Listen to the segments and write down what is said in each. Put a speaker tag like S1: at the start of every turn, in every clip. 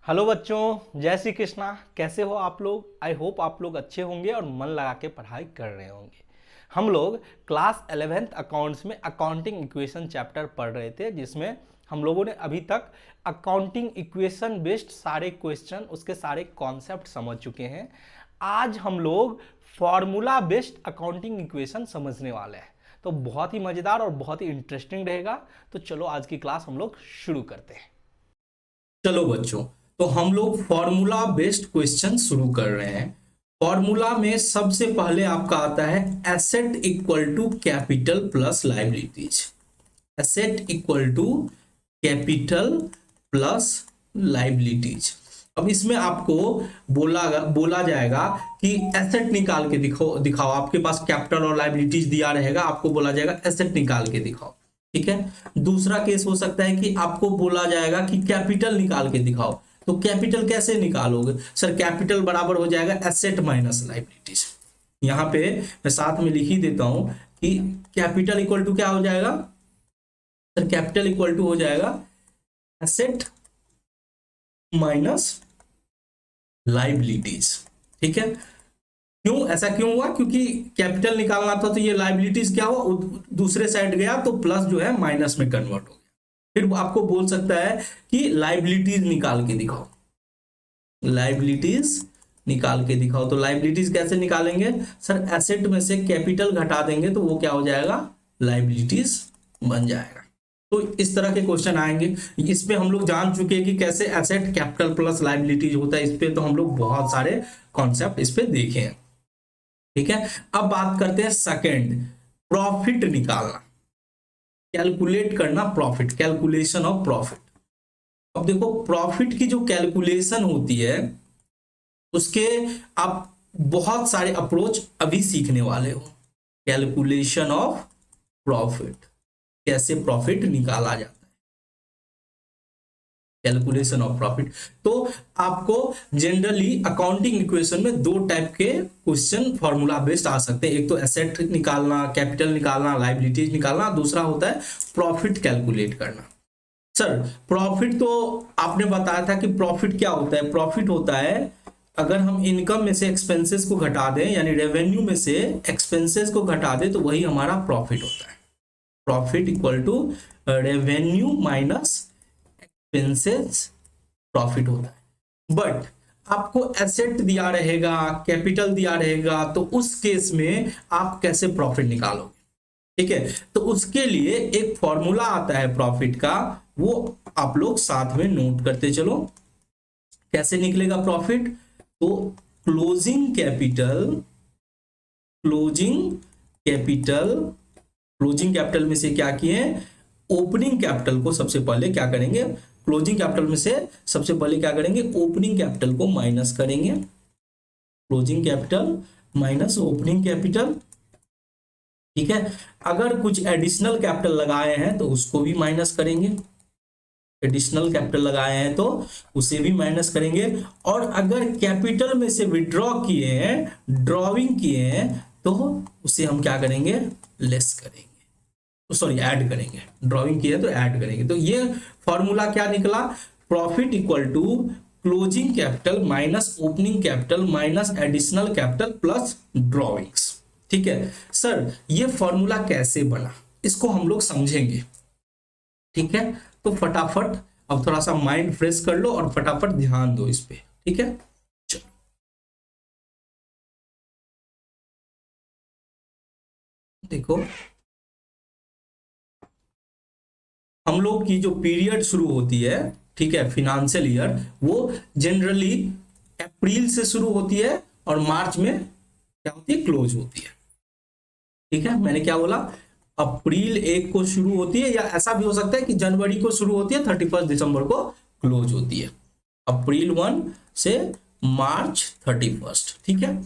S1: Hello बच्चों, जय श्री कृष्णा। कैसे हो आप लोग? आई होप आप लोग अच्छे होंगे और मन लगा के पढ़ाई कर रहे होंगे। हम लोग क्लास 11th अकाउंट्स में अकाउंटिंग इक्वेशन चैप्टर पढ़ रहे थे, जिसमें हम लोगों ने अभी तक अकाउंटिंग इक्वेशन बेस्ड सारे क्वेश्चन, उसके सारे कॉन्सेप्ट समझ चुके हैं। आज हम लोग फॉर्मूला बेस्ड अकाउंटिंग इक्वेशन समझने वाले हैं, तो बहुत ही मज़ेदार और बहुत ही इंटरेस्टिंग रहेगा। तो चलो आज की क्लास हम लोग शुरू करते हैं।
S2: चलो बच्चों, तो हम लोग फॉर्मूला बेस्ड क्वेश्चन शुरू कर रहे हैं। फॉर्मूला में सबसे पहले आपका आता है asset equal to capital plus liabilities. Asset equal to capital plus liabilities. अब इसमें आपको बोला बोला जाएगा कि एसेट निकाल के दिखाओ दिखाओ। आपके पास कैपिटल और लाइबिलिटीज दिया रहेगा, आपको बोला जाएगा एसेट निकाल के दिखाओ। ठीक है। दूसरा केस हो सकता है कि आपको बोला जाएगा कि कैपिटल निकाल के दिखाओ। तो कैपिटल कैसे निकालोगे सर? कैपिटल बराबर हो जाएगा एसेट माइनस लाइबिलिटीज। यहाँ पे मैं साथ में लिख ही देता हूं कि कैपिटल इक्वल टू क्या हो जाएगा सर? कैपिटल इक्वल टू हो जाएगा एसेट माइनस लाइबिलिटीज। ठीक है। क्यों ऐसा क्यों हुआ? क्योंकि कैपिटल निकालना था, तो ये लाइबिलिटीज क्या हुआ, दूसरे साइड गया तो प्लस जो है माइनस में कन्वर्ट हो गया। फिर आपको बोल सकता है कि लाइबिलिटीज निकाल के दिखाओ। लाइबिलिटीज निकाल के दिखाओ। तो लाइबिलिटीज कैसे निकालेंगे सर? एसेट में से कैपिटल घटा देंगे तो वो क्या हो जाएगा? लाइबिलिटीज बन जाएगा। तो इस तरह के क्वेश्चन आएंगे। इस पे हम लोग जान चुके हैं कि कैसे एसेट कैपिटल प्लस लाइबिलिटीज होता है। इस पे तो हम लोग बहुत सारे कॉन्सेप्ट इस पे देखे हैं। ठीक है। अब बात करते हैं सेकंड, प्रॉफिट निकालना, कैलकुलेट करना प्रॉफिट, कैलकुलेशन ऑफ प्रॉफिट। अब देखो, प्रॉफिट की जो कैलकुलेशन होती है उसके आप बहुत सारे अप्रोच अभी सीखने वाले हो। कैलकुलेशन ऑफ प्रॉफिट, कैसे प्रॉफिट निकाला जाता है, कैलकुलेशन ऑफ प्रॉफिट। तो आपको जनरली अकाउंटिंग इक्वेशन में दो टाइप के क्वेश्चन फॉर्मूला बेस्ड आ सकते हैं। एक तो एसेट निकालना, कैपिटल निकालना, लाइबिलिटीज निकालना। दूसरा होता है प्रॉफिट कैलकुलेट करना। सर प्रॉफिट तो आपने बताया था कि प्रॉफिट क्या होता है? प्रॉफिट होता है अगर हम इनकम में से एक्सपेंसेस को घटा दें, यानी रेवेन्यू में से एक्सपेंसेस को घटा दें, तो वही हमारा प्रॉफिट होता है। Profit equal to revenue minus expenses profit होता है। बट आपको एसेट दिया रहेगा, कैपिटल दिया रहेगा, तो उस केस में आप कैसे प्रॉफिट निकालोगे? ठीक है। तो उसके लिए एक फॉर्मूला आता है प्रॉफिट का, वो आप लोग साथ में नोट करते चलो। कैसे निकलेगा प्रॉफिट? तो closing capital, closing capital, closing capital में से क्या किए? ओपनिंग कैपिटल को सबसे पहले क्या करेंगे? क्लोजिंग कैपिटल में से सबसे पहले क्या करेंगे? ओपनिंग कैपिटल को माइनस करेंगे। Closing capital minus opening capital. ठीक है। अगर कुछ एडिशनल कैपिटल लगाए हैं तो उसको भी माइनस करेंगे। एडिशनल कैपिटल लगाए हैं तो उसे भी माइनस करेंगे। और अगर कैपिटल में से विड्रॉ किए हैं, ड्रॉइंग किए हैं, तो उसे हम क्या करेंगे? लेस करेंगे, सॉरी ऐड करेंगे। ड्रॉइंग किया तो ऐड करेंगे। तो ये फॉर्मूला क्या निकला? Profit equal to closing capital minus opening capital minus additional capital plus drawings. ठीक है। सर ये फॉर्मूला कैसे बना, इसको हम लोग समझेंगे। ठीक है। तो फटाफट अब थोड़ा सा माइंड फ्रेश कर लो और फटाफट ध्यान दो इस पे। ठीक है। चलो देखो, हम लोग की जो पीरियड शुरू होती है, ठीक है, फिनेंशियल ईयर, वो जनरली अप्रैल से शुरू होती है और मार्च में क्या होती है? क्लोज होती है। ठीक है। मैंने क्या बोला? अप्रैल 1 को शुरू होती है, या ऐसा भी हो सकता है कि जनवरी को शुरू होती है, 31 दिसंबर को क्लोज होती है। अप्रैल 1 से मार्च 31। ठीक है।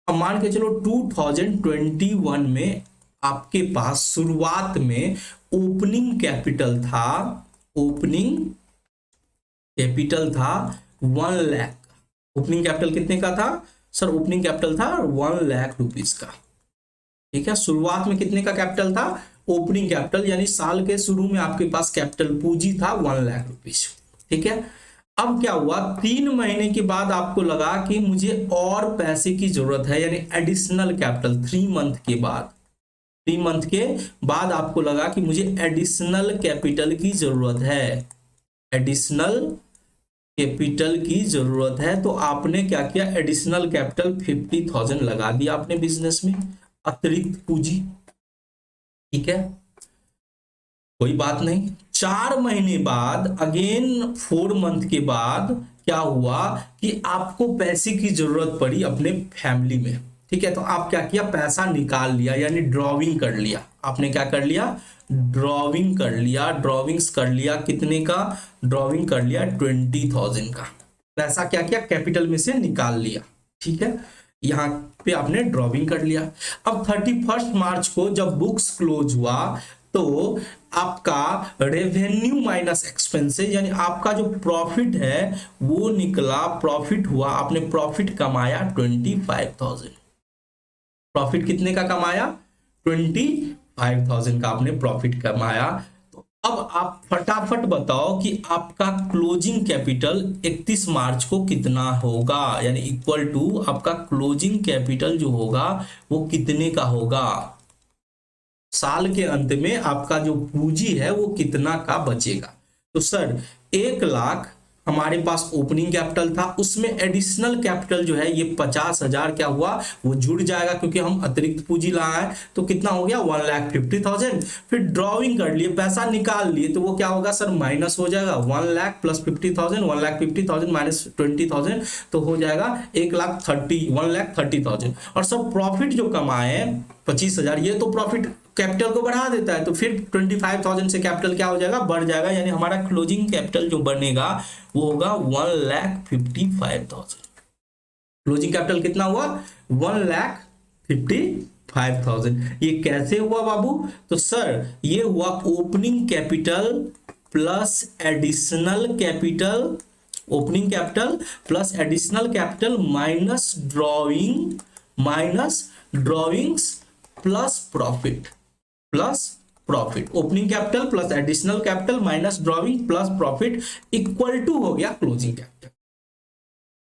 S2: अब मान के चलो 2021 में आपके पास शुरुआत में ओपनिंग कैपिटल था, ओपनिंग कैपिटल था 1 लाख। ओपनिंग कैपिटल कितने का था सर? ओपनिंग कैपिटल था 1 लाख रुपीज का। ठीक है। शुरुआत में कितने का कैपिटल था? ओपनिंग कैपिटल, यानी साल के शुरू में आपके पास कैपिटल पूंजी था 1 लाख रुपीज। ठीक है। अब क्या हुआ, 3 महीने के बाद आपको लगा कि मुझे और पैसे की जरूरत है, यानी एडिशनल कैपिटल 3 मंथ के बाद, 3 मंथ के बाद आपको लगा कि मुझे एडिशनल कैपिटल की जरूरत है, एडिशनल कैपिटल की जरूरत है। तो आपने क्या किया, एडिशनल कैपिटल 50,000 लगा दिया आपने बिजनेस में, अतिरिक्त पूंजी। ठीक है, कोई बात नहीं। 4 महीने बाद, अगेन 4 मंथ के बाद क्या हुआ कि आपको पैसे की जरूरत पड़ी अपने फैमिली में। ठीक है, तो आप क्या किया, पैसा निकाल लिया, यानी ड्रॉविंग कर लिया। आपने क्या कर लिया, ड्रॉविंग कर लिया, ड्रॉविंग्स कर लिया। कितने का ड्रॉविंग कर लिया, 20,000 का पैसा क्या किया, कैपिटल में से निकाल लिया। ठीक है, यहाँ पे आपने ड्रॉविंग कर लिया। अब 31 मार्च को जब बुक्स क्लोज हुआ तो आपका रेवेन्यू माइनस एक्सपेंसेस, यानी आपका जो प्रॉफिट है वो निकला, प्रॉफिट हुआ, आपने प्रॉफिट कमाया 25,000। प्रॉफिट कितने का कमाया, 25,000 का आपने प्रॉफिट कमाया। तो अब आप फटाफट बताओ कि आपका क्लोजिंग कैपिटल 31 मार्च को कितना होगा, यानी इक्वल टू आपका क्लोजिंग कैपिटल जो होगा वो कितने का होगा, साल के अंत में आपका जो पूंजी है वो कितना का बचेगा। तो सर 1 लाख हमारे पास ओपनिंग कैपिटल था, उसमें एडिशनल कैपिटल जो है ये 50,000 क्या हुआ, वो जुड़ जाएगा क्योंकि हम अतिरिक्त पूंजी लाए हैं। तो कितना हो गया, 1,50,000। फिर ड्रॉविंग कर लिए, पैसा निकाल लिए, तो वो क्या होगा सर, माइनस हो जाएगा। 1,00,000 प्लस 50,000, 1,50,000 माइनस 20,000, तो हो जाएगा 1,30,000। और सब प्रॉफिट जो कमाए 25,000, ये तो प्रॉफिट कैपिटल को बढ़ा देता है, तो फिर 25,000 से कैपिटल क्या हो जाएगा, बढ़ जाएगा, यानी हमारा क्लोजिंग कैपिटल जो बनेगा वो होगा 1,55,000। क्लोजिंग कैपिटल कितना हुआ, 1,55,000। ये कैसे हुआ बाबू, तो सर ये हुआ opening capital plus additional capital, opening capital plus additional capital minus drawings plus profit, opening capital plus additional capital minus drawing plus profit equal to हो गया क्लोजिंग कैपिटल।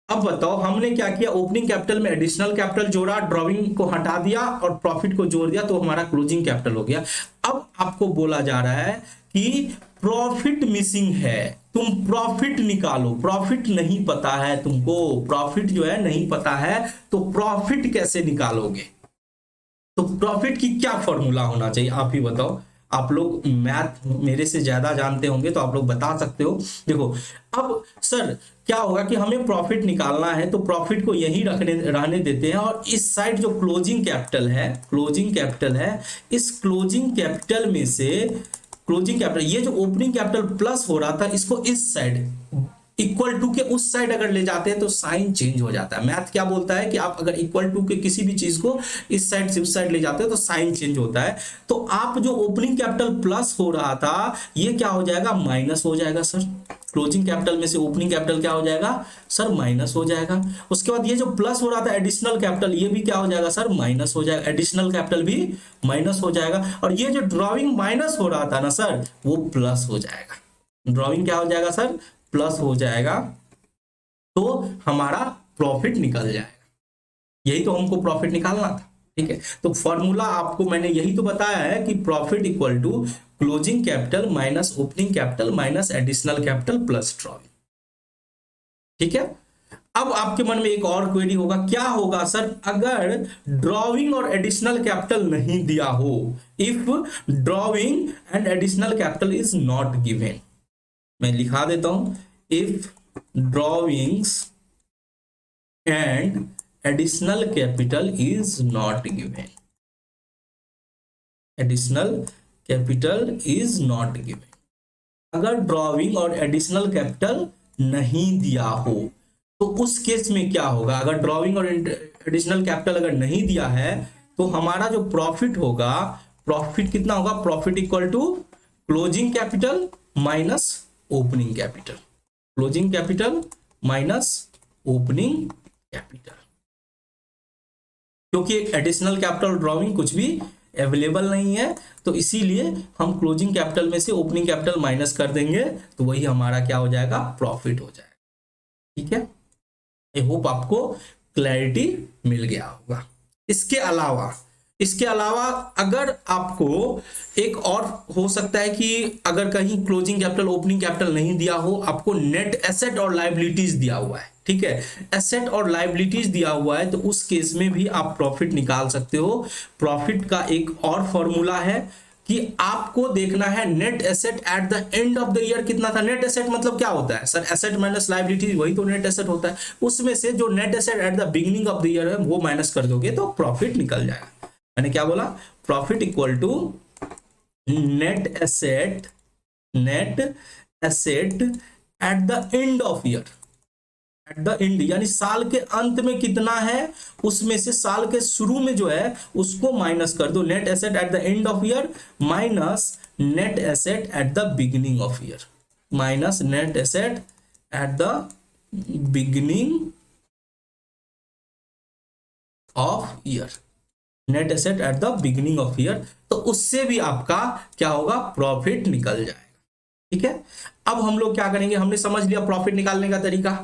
S2: अब बताओ हमने क्या किया, ओपनिंग कैपिटल में एडिशनल कैपिटल जोड़ा, drawing को हटा दिया और प्रॉफिट को जोड़ दिया, तो हमारा क्लोजिंग कैपिटल हो गया। अब आपको बोला जा रहा है कि प्रॉफिट मिसिंग है, तुम प्रॉफिट निकालो। प्रॉफिट नहीं पता है तुमको, प्रॉफिट जो है नहीं पता है, तो प्रॉफिट कैसे निकालोगे, तो प्रॉफिट की क्या फॉर्मूला होना चाहिए आप ही बताओ। आप लोग मैथ मेरे से ज्यादा जानते होंगे तो आप लोग बता सकते हो। देखो अब सर क्या होगा कि हमें प्रॉफिट निकालना है, तो प्रॉफिट को यहीं रहने देते हैं, और इस साइड जो क्लोजिंग कैपिटल है, इस क्लोजिंग कैपिटल में से क्लोजिंग कैपिटल, ये जो ओपनिंग कैपिटल प्लस हो रहा था, इसको इस साइड इक्वल टू के उस साइड अगर ले जाते हैं तो साइन चेंज हो जाता है। मैथ क्या बोलता है कि आप अगर इक्वल टू के किसी भी चीज को इस साइड से उस साइड ले जाते हो तो साइन चेंज होता है। तो आप जो ओपनिंग कैपिटल प्लस हो रहा था ये क्या हो जाएगा, माइनस हो जाएगा सर। क्लोजिंग कैपिटल में से ओपनिंग कैपिटल क्या हो जाएगा सर, माइनस हो जाएगा। उसके बाद ये जो प्लस हो रहा था एडिशनल कैपिटल, ये भी क्या हो जाएगा सर, माइनस हो जाएगा। एडिशनल कैपिटल भी माइनस हो जाएगा, और ये जो ड्रॉविंग माइनस हो रहा था ना सर, वो प्लस हो जाएगा। ड्रॉविंग क्या हो जाएगा सर, प्लस हो जाएगा, तो हमारा प्रॉफिट निकल जाएगा। यही तो हमको प्रॉफिट निकालना था। ठीक है, तो फॉर्मूला आपको मैंने यही तो बताया है कि profit equal to closing capital minus opening capital minus additional capital plus drawing. ठीक है, अब आपके मन में एक और क्वेरी होगा, क्या होगा सर अगर ड्रॉविंग और एडिशनल कैपिटल नहीं दिया हो, if drawing and additional capital is not given. मैं लिखा देता हूं, if drawings and additional capital is not given, additional capital is not given. अगर ड्रॉविंग और एडिशनल कैपिटल नहीं दिया हो तो उस केस में क्या होगा, अगर ड्रॉविंग और एडिशनल कैपिटल अगर नहीं दिया है तो हमारा जो प्रॉफिट होगा, प्रॉफिट कितना होगा, profit equal to closing capital minus opening capital, closing capital minus opening capital. क्योंकि एडिशनल कैपिटल ड्रॉविंग कुछ भी अवेलेबल नहीं है, तो इसीलिए हम क्लोजिंग कैपिटल में से ओपनिंग कैपिटल माइनस कर देंगे, तो वही हमारा क्या हो जाएगा, प्रॉफिट हो जाएगा। ठीक है, आई होप आपको क्लैरिटी मिल गया होगा। इसके अलावा अगर आपको एक और हो सकता है कि अगर कहीं क्लोजिंग कैपिटल ओपनिंग कैपिटल नहीं दिया हो, आपको नेट एसेट और लायबिलिटीज दिया हुआ है, ठीक है, एसेट और लायबिलिटीज दिया हुआ है, तो उस केस में भी आप प्रॉफिट निकाल सकते हो। प्रॉफिट का एक और फॉर्मूला है कि आपको देखना है net asset at the end of the year कितना था। नेट एसेट मतलब क्या होता है सर, एसेट माइनस लायबिलिटी, वही तो नेट एसेट होता है। उसमें से जो net asset at the beginning of the year है वो माइनस कर दोगे तो प्रॉफिट निकल जाएगा। मैंने क्या बोला, profit equal to net asset at the end of year, at the end यानी साल के अंत में कितना है उसमें से साल के शुरू में जो है उसको माइनस कर दो। Net asset at the end of year minus net asset at the beginning of year, minus net asset at the beginning of year, net asset at the beginning of year, तो उससे भी आपका क्या होगा, profit निकल जाएगा। ठीक है, अब हम लोग क्या करेंगे, हमने समझ लिया प्रॉफिट निकालने का तरीका।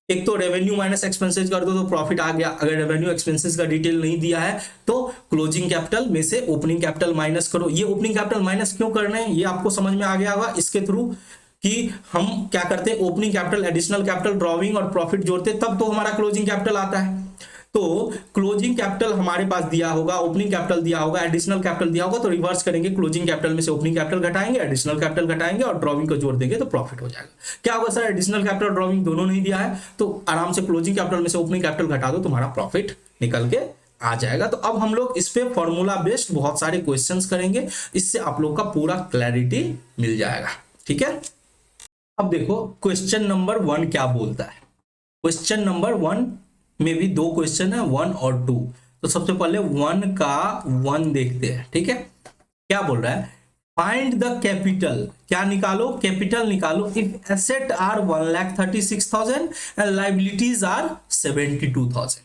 S2: एक तो रेवेन्यू माइनस एक्सपेंसेस कर दो तो प्रॉफिट आ गया। अगर रेवेन्यू एक्सपेंसेस का डिटेल नहीं दिया है तो क्लोजिंग कैपिटल में से ओपनिंग कैपिटल माइनस करो। ये ओपनिंग कैपिटल माइनस क्यों करना है ये आपको समझ में आ गया होगा इसके थ्रू कि हम क्या करते हैं, opening capital, additional capital, drawing और प्रॉफिट जोड़ते तब तो हमारा क्लोजिंग कैपिटल आता है। तो क्लोजिंग कैपिटल हमारे पास दिया होगा, ओपनिंग कैपिटल दिया होगा, एडिशनल कैपिटल दिया होगा, तो रिवर्स करेंगे, क्लोजिंग कैपिटल में से ओपनिंग कैपिटल घटाएंगे, एडिशनल कैपिटल घटाएंगे और ड्रॉविंग को जोड़ देंगे तो प्रॉफिट हो जाएगा। क्या होगा सर, एडिशनल कैपिटल ड्रॉविंग दोनों नहीं दिया है तो आराम से क्लोजिंग कैपिटल में से ओपनिंग कैपिटल घटा दो, तुम्हारा प्रॉफिट निकल के आ जाएगा। तो अब हम लोग इस पे फॉर्मूला बेस्ड बहुत सारे क्वेश्चंस करेंगे, इससे आप लोग का पूरा क्लैरिटी मिल जाएगा। ठीक है, अब देखो क्वेश्चन नंबर 1 क्या बोलता है। क्वेश्चन नंबर 1 में भी 2 क्वेश्चन है, 1 और 2। तो सबसे पहले 1 का 1 देखते हैं। ठीक है, क्या बोल रहा है, फाइंड द कैपिटल, क्या निकालो, कैपिटल निकालो if asset are 1,36,000 and liabilities are 72,000।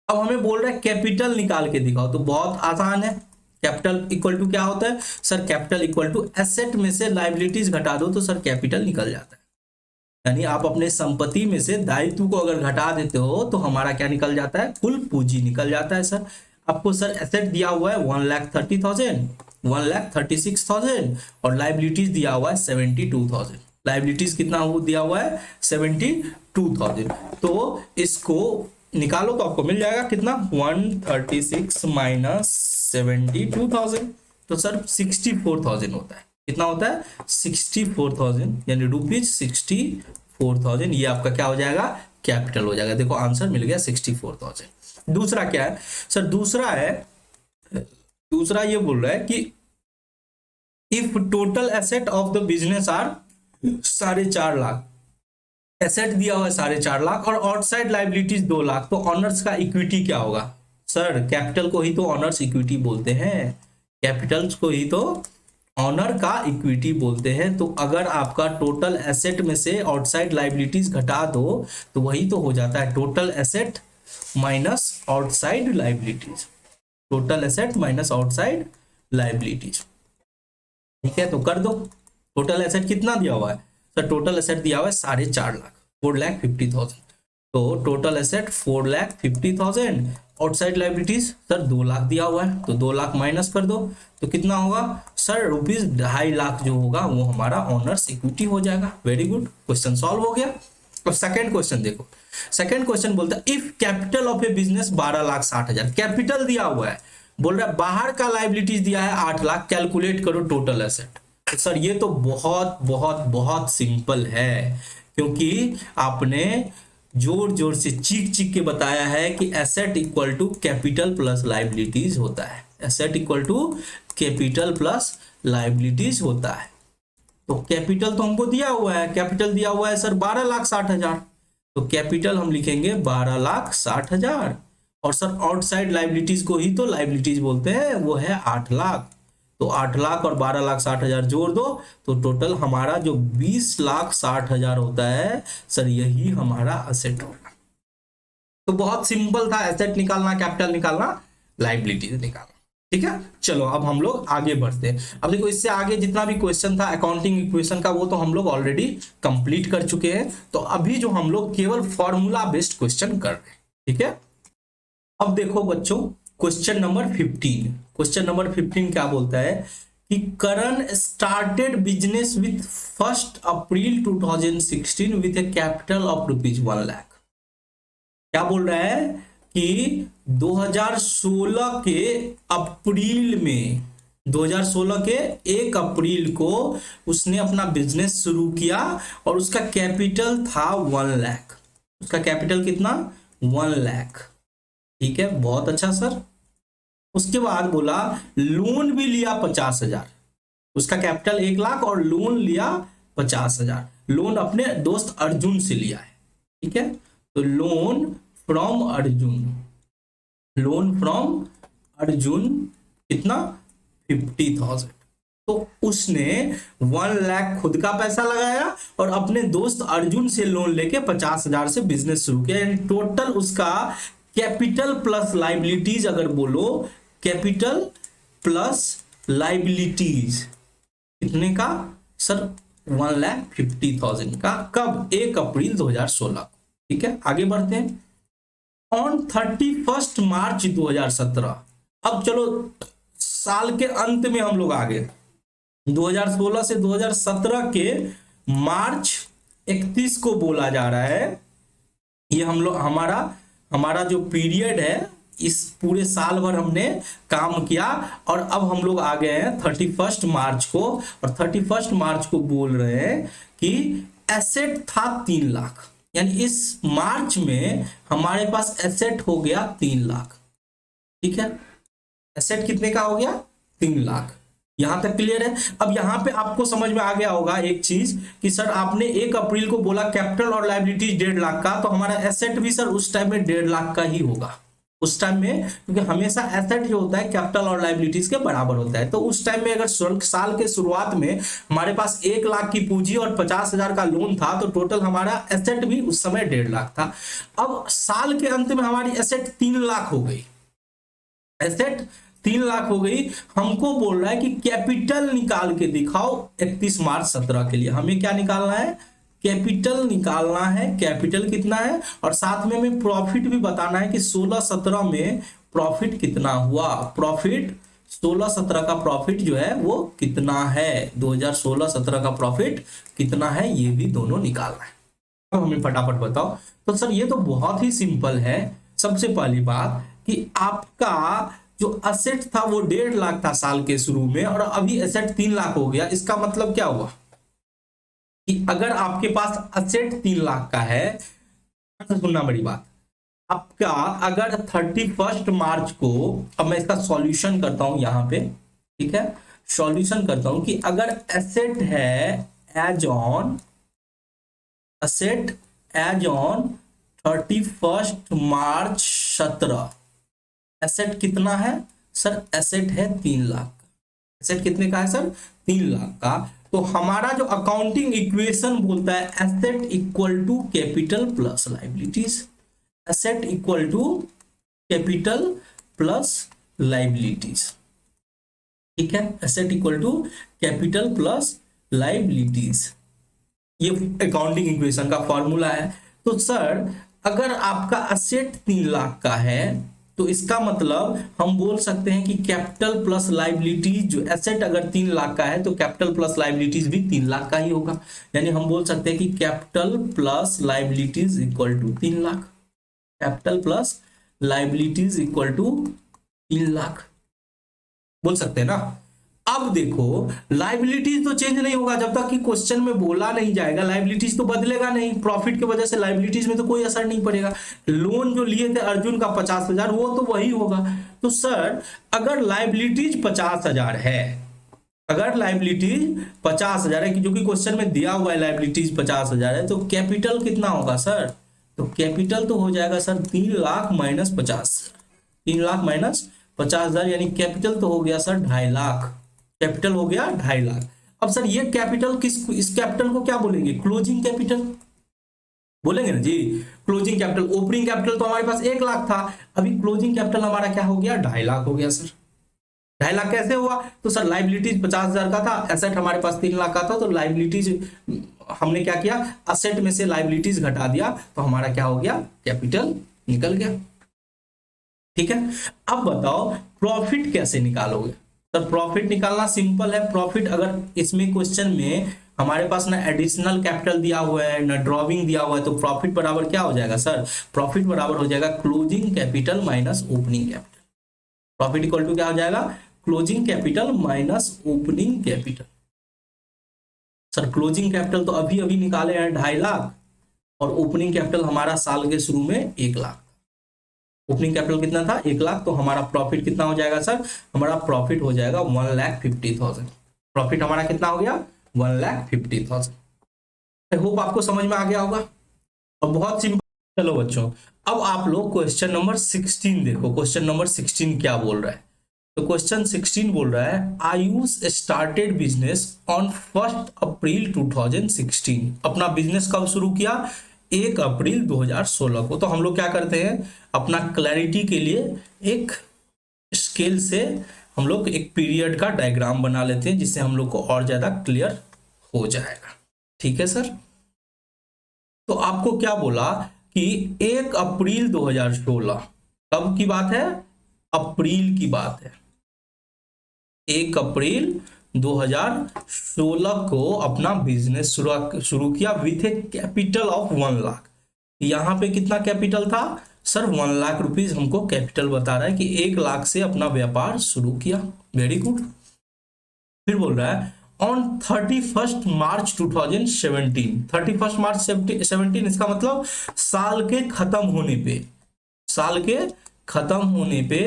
S2: अब हमें बोल रहा है कैपिटल निकाल के दिखाओ, तो बहुत आसान है। कैपिटल इक्वल टू क्या होता है sir, capital equal to asset में से लायबिलिटीज घटा दो तो सर कैपिटल निकल जाता है। यानी आप अपने संपत्ति में से दायित्व को अगर घटा देते हो तो हमारा क्या निकल जाता है, कुल पूंजी निकल जाता है। सर आपको सर एसेट दिया हुआ है 1,30,000, 1,36,000 और लायबिलिटीज दिया हुआ है 72,000। लायबिलिटीज कितना दिया हुआ है 72,000। तो इसको निकालो तो आपको मिल जाएगा कितना, 136 माइनस 72,000, तो सर 64,000 होता है। कितना होता है 64,000, यानी रुपीज 64,000। ये आपका क्या हो जाएगा, कैपिटल हो जाएगा। देखो आंसर मिल गया 64,000। दूसरा क्या है सर, दूसरा ये बोल रहा है कि if total asset of the business are 4.5 lakh, asset दिया हुआ है 4.5 लाख और आउटसाइड लायबिलिटीज 2 लाख, तो ऑनर्स का इक्विटी क्या होगा सर, कैपिटल को ही तो ऑनर्स इक्विटी बोलते हैं, कैपिटल्स को ही तो ऑनर का इक्विटी बोलते हैं। तो अगर आपका टोटल एसेट में से आउटसाइड लायबिलिटीज घटा दो तो वही तो हो जाता है total asset minus outside liabilities, total asset minus outside liabilities. ठीक है, तो कर दो। टोटल एसेट कितना दिया हुआ है सर, टोटल एसेट दिया हुआ है 4.5 लाख, 4,50,000। तो total asset 4,50,000, outside liabilities sir 2 lakh दिया हुआ है, तो 2 लाख माइनस कर दो तो कितना होगा सर, रुपीज 2.5 लाख जो होगा वो हमारा ऑनर्स इक्विटी हो जाएगा। वेरी गुड, क्वेश्चन सॉल्व हो गया। अब सेकंड क्वेश्चन देखो, सेकंड क्वेश्चन बोलता है if capital of A business 12,60,000, capital दिया हुआ है, बोल रहा है बाहर का लायबिलिटीज दिया है 8 लाख, कैलकुलेट करो टोटल एसेट। तो सर ये तो बहुत बहुत बहुत सिंपल है, क्योंकि आपने जोर जोर से चीख चीख के बताया है कि asset equal to capital plus liabilities होता है, asset equal to capital plus liabilities होता है। तो कैपिटल तो हमको दिया हुआ है, कैपिटल दिया हुआ है सर 12,60,000, तो कैपिटल हम लिखेंगे 12,60,000 और सर आउटसाइड लायबिलिटीज को ही तो लायबिलिटीज बोलते हैं, वो है 8 लाख। तो 8 लाख और 12,60,000 जोड़ दो तो टोटल हमारा जो 20,60,000 होता है सर, यही हमारा एसेट होगा। तो बहुत सिंपल था, एसेट निकालना, कैपिटल निकालना, लायबिलिटीज निकालना। ठीक है, चलो अब हम लोग आगे बढ़ते हैं। अब देखो इससे आगे जितना भी क्वेश्चन था अकाउंटिंग इक्वेशन का वो तो हम लोग ऑलरेडी कंप्लीट कर चुके हैं। तो अभी जो हम लोग केवल फॉर्मूला बेस्ड क्वेश्चन कर रहे हैं, ठीक है। अब देखो बच्चों क्वेश्चन नंबर 15, क्वेश्चन नंबर 15 क्या बोलता है कि Karan started business with 1 April 2016 with a capital of ₹1 lakh. क्या बोल रहा है कि 2016 के अप्रैल में, 2016 के 1 अप्रैल को उसने अपना बिजनेस शुरू किया और उसका कैपिटल था 1 लाख। उसका कैपिटल कितना? 1 लाख। ठीक है, बहुत अच्छा सर। उसके बाद बोला लोन भी लिया 50,000। उसका कैपिटल 1 लाख और लोन लिया 50,000। लोन अपने दोस्त अर्जुन से लिया है, ठीक है। तो loan from Arjun, loan from Arjun कितना? 50,000। तो उसने 1 लाख खुद का पैसा लगाया और अपने दोस्त अर्जुन से लोन लेके 50,000 से बिजनेस शुरू किया। यानी टोटल उसका कैपिटल प्लस लाइबिलिटीज, अगर बोलो कैपिटल प्लस लाइबिलिटीज कितने का सर? 1,50,000 का। कब? 1 अप्रैल 2016। ठीक है, आगे बढ़ते हैं। ऑन 31 मार्च 2017। अब चलो साल के अंत में हम लोग आ गए। 2016 से 2017 के मार्च 31 को बोला जा रहा है। ये हम लोग हमारा जो पीरियड है, इस पूरे साल भर हमने काम किया और अब हम लोग आ गए हैं 31 मार्च को। और 31 मार्च को बोल रहे हैं कि एसेट था 3 लाख। यानी इस मार्च में हमारे पास एसेट हो गया 3 लाख। ठीक है, एसेट कितने का हो गया? 3 लाख। यहां तक क्लियर है? अब यहां पे आपको समझ में आ गया होगा एक चीज कि सर आपने 1 अप्रैल को बोला कैपिटल और लायबिलिटीज 1.5 लाख का, तो हमारा एसेट भी सर उस टाइम में 1.5 लाख का ही होगा उस टाइम में, क्योंकि हमेशा एसेट जो होता है कैपिटल और लायबिलिटीज के बराबर होता है। तो उस टाइम में अगर साल के शुरुआत में हमारे पास 1 लाख की पूंजी और 50,000 का लोन था, तो टोटल हमारा एसेट भी उस समय 1.5 लाख था। अब साल के अंत में हमारी एसेट 3 लाख हो गई। एसेट 3 लाख हो गई। हमको बोल रहा है कि कैपिटल निकाल के दिखाओ 31 मार्च 17 के लिए। हमें क्या निकालना है? कैपिटल निकालना है। कैपिटल कितना है और साथ में हमें प्रॉफिट भी बताना है कि 16-17 में प्रॉफिट कितना हुआ। प्रॉफिट 16-17 का प्रॉफिट जो है वो कितना है, 2016-17 का प्रॉफिट कितना है, ये भी दोनों निकालना है। अब हमें फटाफट बताओ। तो सर ये तो बहुत ही सिंपल है। सबसे पहली बात कि आपका जो एसेट था वो 1.5 लाख था साल के शुरू में और अभी एसेट 3 लाख हो गया। इसका मतलब क्या हुआ कि अगर आपके पास एसेट 3 लाख का है, सुनना बड़ी बात, आपका अगर 31 मार्च को, अब मैं इसका सॉल्यूशन करता हूं यहां पे, ठीक है, सॉल्यूशन करता हूं कि अगर एसेट है एज ऑन 31 मार्च 17, एसेट कितना है सर? एसेट है 3 लाख। एसेट कितने का है सर? 3 लाख का। तो हमारा जो अकाउंटिंग इक्वेशन बोलता है asset equal to capital plus liabilities. Asset equal to capital plus liabilities. ठीक है, asset equal to capital plus liabilities, ये अकाउंटिंग इक्वेशन का फॉर्मूला है। तो सर अगर आपका एसेट 3 लाख का है तो इसका मतलब हम बोल सकते हैं कि कैपिटल प्लस लाइबिलिटीज, जो एसेट अगर 3 लाख का है तो कैपिटल प्लस लाइबिलिटीज भी 3 लाख का ही होगा। यानी हम बोल सकते हैं कि capital plus liabilities equal to 3 lakh. Capital plus liabilities equal to 3 lakh बोल सकते हैं ना। अब देखो लाइबिलिटीज तो चेंज नहीं होगा जब तक कि क्वेश्चन में बोला नहीं जाएगा। लाइबिलिटीज तो बदलेगा नहीं, प्रॉफिट की वजह से लाइबिलिटीज में तो कोई असर नहीं पड़ेगा। लोन जो लिए थे अर्जुन का 50,000 वो तो वही होगा। तो सर अगर लाइबिलिटीज 50,000 है, अगर लाइबिलिटीज 50,000 है, जो कि क्वेश्चन में दिया हुआ है लाइबिलिटीज 50,000 है, तो कैपिटल कितना होगा सर? तो कैपिटल तो हो जाएगा sir 3 lakh minus 50, 3 lakh minus 50,000, यानी कैपिटल तो हो गया सर 2.5 लाख। कैपिटल हो गया 2.5 लाख। अब सर ये कैपिटल इस कैपिटल को क्या बोलेंगे? क्लोजिंग कैपिटल बोलेंगे ना जी। क्लोजिंग कैपिटल, ओपनिंग कैपिटल तो हमारे पास 1 लाख था, अभी क्लोजिंग कैपिटल हमारा क्या हो गया? 2.5 लाख हो गया सर। 2.5 लाख कैसे हुआ? तो सर लाइबिलिटीज 50,000 का था, एसेट हमारे पास 3 लाख का था, तो लाइबिलिटीज हमने क्या किया, असेट में से लाइबिलिटीज घटा दिया, तो हमारा क्या हो गया, कैपिटल निकल गया। ठीक है, अब बताओ प्रॉफिट कैसे निकालोगे? तो प्रॉफिट निकालना सिंपल है। प्रॉफिट अगर इसमें क्वेश्चन में हमारे पास ना एडिशनल कैपिटल दिया हुआ है ना ड्रॉविंग दिया हुआ है, तो प्रॉफिट बराबर क्या हो जाएगा सर? प्रॉफिट बराबर हो जाएगा closing capital minus opening capital. Profit equal to क्या हो जाएगा? Closing capital minus opening capital. Sir closing capital तो अभी अभी निकाले हैं 2.5 लाख, और ओपनिंग कैपिटल हमारा साल के शुरू में 1 लाख। ओपनिंग कैपिटल कितना था? 1 लाख। तो हमारा प्रॉफिट कितना हो जाएगा सर? हमारा प्रॉफिट हो जाएगा 1,50,000। प्रॉफिट हमारा कितना हो गया? 1,50,000। आई होप आपको समझ में आ गया होगा, और बहुत सिंपल। चलो बच्चों, अब आप लोग क्वेश्चन नंबर 16 देखो। क्वेश्चन नंबर 16 क्या बोल रहा है? तो क्वेश्चन 16 बोल रहा है Ayush started business on 1 April 2016। अपना बिजनेस कब शुरू किया? 1 अप्रैल 2016 को। तो हम लोग क्या करते हैं, अपना क्लैरिटी के लिए एक स्केल से हम लोग एक पीरियड का डायग्राम बना लेते हैं, जिससे हम लोग को और ज्यादा क्लियर हो जाएगा। ठीक है सर, तो आपको क्या बोला कि 1 अप्रैल 2016, कब की बात है? अप्रैल की बात है। 1 अप्रैल 2016 को अपना बिजनेस शुरू किया with a capital of 1 lakh. यहां पे कितना कैपिटल था सर? 1 लाख रुपीज हमको कैपिटल बता रहा है कि 1 लाख से अपना व्यापार शुरू किया। Very good. फिर बोल रहा है ऑन 31 मार्च 2017। 31 मार्च 17 इसका मतलब साल के खत्म होने पे, साल के खत्म होने पे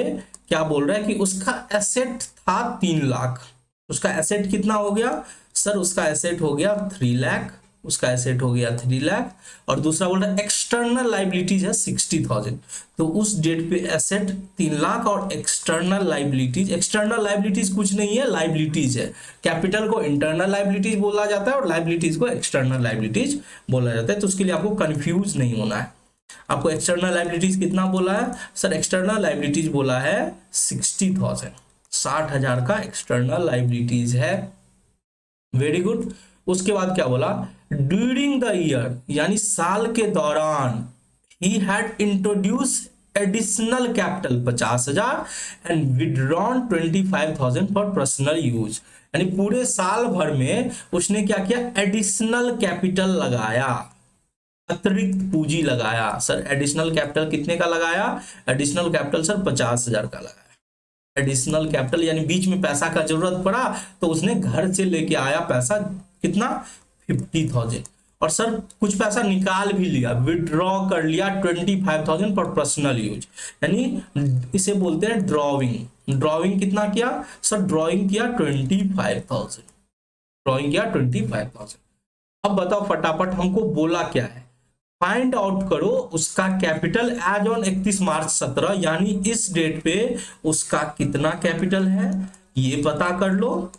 S2: क्या बोल रहा है कि उसका एसेट था 3 लाख। उसका एसेट कितना हो गया सर? उसका एसेट हो गया 3 लाख। उसका एसेट हो गया 3 लाख, और दूसरा बोल रहा है एक्सटर्नल लाइबिलिटीज है 60,000। तो उस डेट पे एसेट 3 लाख और एक्सटर्नल लाइबिलिटीज कुछ नहीं है, लाइबिलिटीज है। कैपिटल को इंटरनल लाइबिलिटीज बोला जाता है और लाइबिलिटीज को एक्सटर्नल लाइबिलिटीज बोला जाता है। तो उसके लिए आपको कंफ्यूज नहीं होना है। आपको एक्सटर्नल लाइबिलिटीज कितना बोला है सर? एक्सटर्नल लाइबिलिटीज बोला है 60,000, 60,000 का एक्सटर्नल लाइबिलिटीज है। Very good. उसके बाद क्या बोला? ड्यूरिंग द ईयर, यानी साल के दौरान, he had introduce additional capital 50,000 and withdrawn 25,000 for personal use. यानी पूरे साल भर में उसने क्या किया? एडिशनल कैपिटल लगाया, अतिरिक्त पूंजी लगाया। सर एडिशनल कैपिटल कितने का लगाया? एडिशनल कैपिटल सर 50,000 का लगाया। एडिशनल कैपिटल यानी बीच में पैसा का जरूरत पड़ा तो उसने घर से लेके आया पैसा, कितना? 50,000। और सर कुछ पैसा निकाल भी लिया, विड्रॉ कर लिया 25,000 फॉर पर्सनल यूज, यानी इसे बोलते हैं ड्रॉविंग। ड्रॉविंग कितना किया सर? ड्रॉइंग किया 25,000। ड्रॉइंग किया 25,000। अब बताओ फटाफट, हमको बोला क्या है? फाइंड आउट करो उसका कैपिटल एज ऑन 31 मार्च 17, यानी इस डेट पे उसका कितना कैपिटल है ये पता कर लो।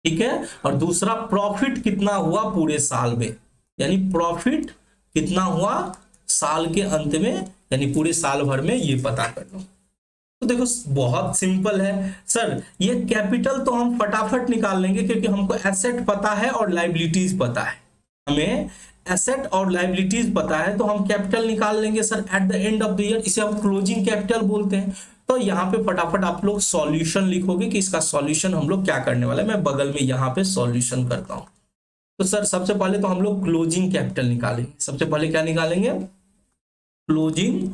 S2: ठीक है, और दूसरा प्रॉफिट कितना हुआ पूरे साल में, यानी प्रॉफिट कितना हुआ साल के अंत में, यानी पूरे साल भर में, ये पता कर लो। तो देखो बहुत सिंपल है सर। ये कैपिटल तो हम फटाफट निकाल लेंगे क्योंकि हमको एसेट पता है और लाइबिलिटीज पता है। हमें एसेट और लाइबिलिटीज पता है तो हम कैपिटल निकाल लेंगे sir eight the end of the year. इसे हम क्लोजिंग कैपिटल बोलते हैं। तो यहाँ पे फटाफट आप लोग सॉल्यूशन लिखोगे कि इसका सॉल्यूशन हम लोग क्या करने वाले हैं। मैं बगल में यहाँ पे सॉल्यूशन करता हूं। तो सर सबसे पहले तो हम लोग क्लोजिंग कैपिटल निकालेंगे। सबसे पहले क्या निकालेंगे? Closing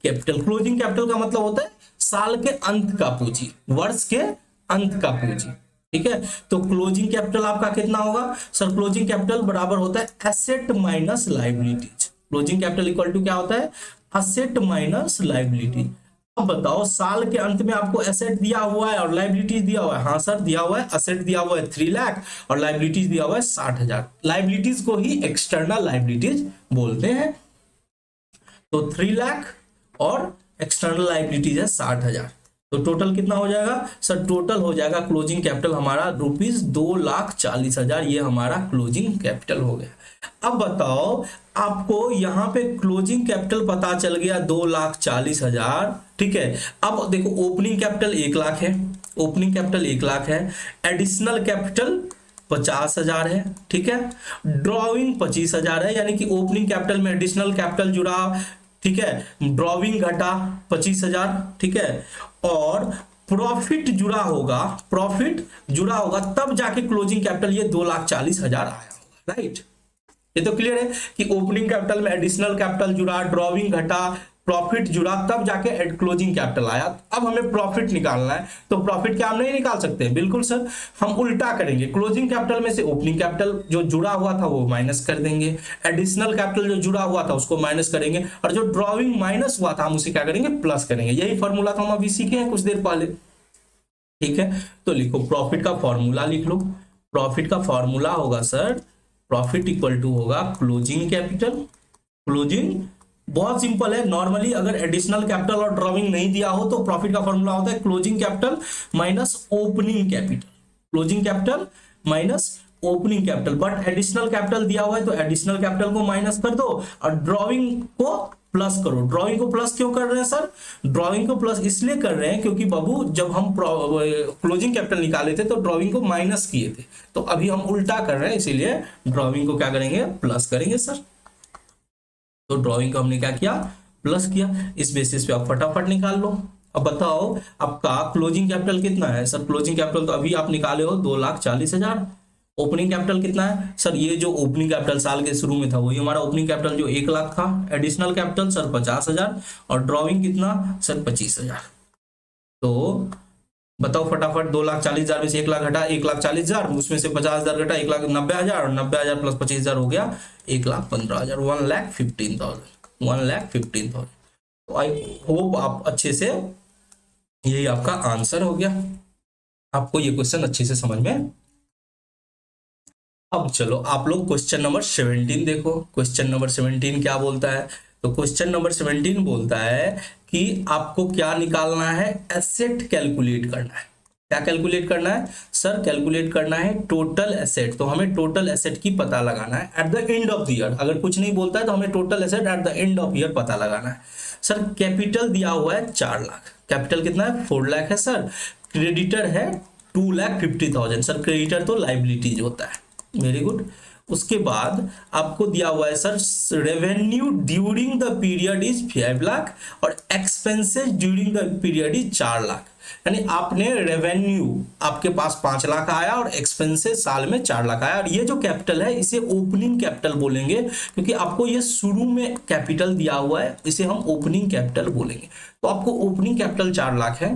S2: capital. क्लोजिंग कैपिटल का मतलब होता है साल के अंत का पूंजी, वर्ष के अंत का पूंजी। ठीक है, तो क्लोजिंग कैपिटल आपका कितना होगा सर? क्लोजिंग कैपिटल बराबर होता है asset minus liabilities. Closing capital equal to क्या होता है? Asset minus liability. अब बताओ साल के अंत में आपको एसेट दिया हुआ है और लाइबिलिटीज दिया हुआ है। हाँ सर दिया हुआ है, एसेट दिया हुआ है 3 लाख और लाइबिलिटीज दिया हुआ है 60,000। लाइबिलिटीज को ही एक्सटर्नल लाइबिलिटीज बोलते हैं। तो 3 लाख और एक्सटर्नल लाइबिलिटीज है 60,000। तो टोटल कितना हो जाएगा सर? टोटल हो जाएगा क्लोजिंग कैपिटल हमारा ₹2,40,000। ये हमारा क्लोजिंग कैपिटल हो गया। अब बताओ, आपको यहाँ पे क्लोजिंग कैपिटल पता चल गया 2,40,000, ठीक है। अब देखो ओपनिंग कैपिटल 1,00,000 है, ओपनिंग कैपिटल 1,00,000 है, एडिशनल कैपिटल 50,000 है, ठीक है। ड्रॉइंग 25,000 है, यानी कि ओपनिंग कैपिटल में एडिशनल कैपिटल जुड़ा, ठीक है, ड्रॉइंग घटा 25,000, ठीक है। और प्रॉफिट जुड़ा होगा, प्रॉफिट जुड़ा होगा तब जाके क्लोजिंग कैपिटल ये 2,40,000 आया होगा, राइट। ये तो क्लियर है कि ओपनिंग कैपिटल में एडिशनल कैपिटल जुड़ा, ड्रॉविंग घटा, प्रॉफिट जुड़ा, तब जाके क्लोजिंग कैपिटल आया। अब हमें प्रॉफिट निकालना है, तो प्रॉफिट क्या हम नहीं निकाल सकते? बिल्कुल सर, हम उल्टा करेंगे। क्लोजिंग कैपिटल में से ओपनिंग कैपिटल जो जुड़ा हुआ था वो माइनस कर देंगे, एडिशनल कैपिटल जो जुड़ा हुआ था उसको माइनस करेंगे, और जो ड्रॉविंग माइनस हुआ था हम उसे क्या करेंगे? प्लस करेंगे। यही फॉर्मूला था हम अभी सीखे हैं कुछ देर पहले, ठीक है। तो लिखो, प्रॉफिट का फॉर्मूला लिख लो। प्रॉफिट का फॉर्मूला होगा सर, प्रॉफिट इक्वल टू होगा क्लोजिंग कैपिटल। क्लोजिंग बहुत सिंपल है, नॉर्मली अगर एडिशनल कैपिटल और ड्रॉविंग नहीं दिया हो तो प्रॉफिट का फॉर्मूला होता है closing capital minus opening capital, closing capital minus opening capital. But additional capital दिया हुआ है तो एडिशनल कैपिटल को माइनस कर दो और ड्रॉविंग को प्लस करो। ड्रॉइंग को प्लस क्यों कर रहे हैं सर? ड्रॉइंग को प्लस इसलिए कर रहे हैं क्योंकि बाबू जब हम क्लोजिंग कैपिटल निकाले थे तो ड्रॉइंग को माइनस किए थे, तो अभी हम उल्टा कर रहे हैं, इसीलिए ड्रॉइंग को क्या करेंगे? प्लस करेंगे सर। तो ड्रॉइंग को हमने क्या किया? प्लस किया। इस बेसिस पे आप फटाफट निकाल लो। अब बताओ आपका क्लोजिंग कैपिटल कितना है सर? क्लोजिंग कैपिटल तो अभी आप निकाले हो 2,40,000। ओपनिंग कैपिटल कितना है सर? ये जो ओपनिंग कैपिटल साल के शुरू में था वही हमारा ओपनिंग कैपिटल जो 1,00,000 था। एडिशनल कैपिटल सर 50,000 और ड्रॉइंग कितना सर? 25,000। तो बताओ फटाफट, 2,40,000 में से 1,00,000 घटा 1,40,000, उसमें से 50,000 घटा 1,90,000 और 90,000 प्लस 25,000 हो गया 1,15,000, 1,15,000, 1,15,000। तो आई होप आप अच्छे से, यही आपका आंसर हो गया। आपको ये क्वेश्चन अच्छे से समझ में। अब चलो आप लोग क्वेश्चन नंबर 17 देखो। क्वेश्चन नंबर 17 क्या बोलता है? तो क्वेश्चन नंबर 17 बोलता है कि आपको क्या निकालना है? एसेट कैलकुलेट करना है। क्या कैलकुलेट करना है सर? कैलकुलेट करना है टोटल एसेट। तो हमें टोटल एसेट की पता लगाना है eight the end of the year. अगर कुछ नहीं बोलता है तो हमें total asset at the end of year पता लगाना है। सर कैपिटल दिया हुआ है 4,00,000। कैपिटल कितना है? 4,00,000 है सर। क्रेडिटर है 2,50,000। सर क्रेडिटर तो लाइबिलिटीज होता है, वेरी गुड। उसके बाद आपको दिया हुआ है sir revenue during the period is 5,00,000 और expenses during the period is 4,00,000। यानी आपने रेवेन्यू आपके पास 5,00,000 आया और एक्सपेंसेस साल में 4,00,000 आया। और ये जो कैपिटल है इसे ओपनिंग कैपिटल बोलेंगे क्योंकि आपको ये शुरू में कैपिटल दिया हुआ है, इसे हम ओपनिंग कैपिटल बोलेंगे। तो आपको ओपनिंग कैपिटल 4,00,000 है,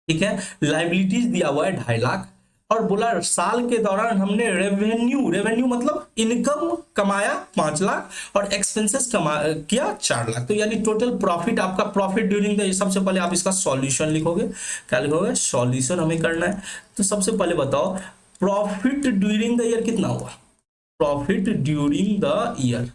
S2: ठीक है। लाइबिलिटीज दिया हुआ है 2,50,000 और बोला साल के दौरान हमने रेवेन्यू मतलब इनकम कमाया 5,00,000 और एक्सपेंसेस किया 4,00,000। तो यानी टोटल प्रॉफिट आपका, प्रॉफिट ड्यूरिंग द, सबसे पहले आप इसका सॉल्यूशन लिखोगे। क्या लिखोगे? सॉल्यूशन हमें करना है। तो सबसे पहले बताओ प्रॉफिट ड्यूरिंग द ईयर कितना हुआ? Profit during the year,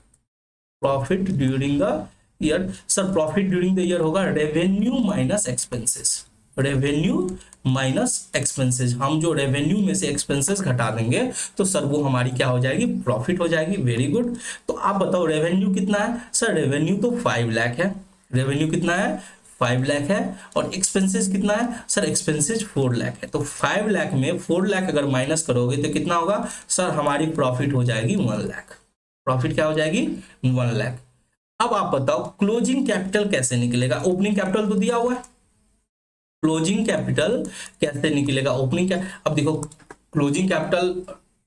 S2: profit during the year sir, profit during the year होगा revenue minus expenses. Revenue minus expenses, हम जो रेवेन्यू में से एक्सपेंसेस घटा देंगे तो सर वो हमारी क्या हो जाएगी? प्रॉफिट हो जाएगी। Very good. तो आप बताओ रेवेन्यू कितना है सर? रेवेन्यू तो 5,00,000 है। रेवेन्यू कितना है? 5,00,000 है। और एक्सपेंसेस कितना है सर? एक्सपेंसेस 4,00,000 है। तो 5,00,000 में 4,00,000 अगर माइनस करोगे तो कितना होगा सर? हमारी प्रॉफिट हो जाएगी 1,00,000। प्रॉफिट क्या हो जाएगी? 1,00,000। अब आप बताओ क्लोजिंग कैपिटल कैसे निकलेगा? ओपनिंग कैपिटल तो दिया हुआ है, क्लोजिंग कैपिटल कैसे निकलेगा? ओपनिंग क्या, अब देखो क्लोजिंग कैपिटल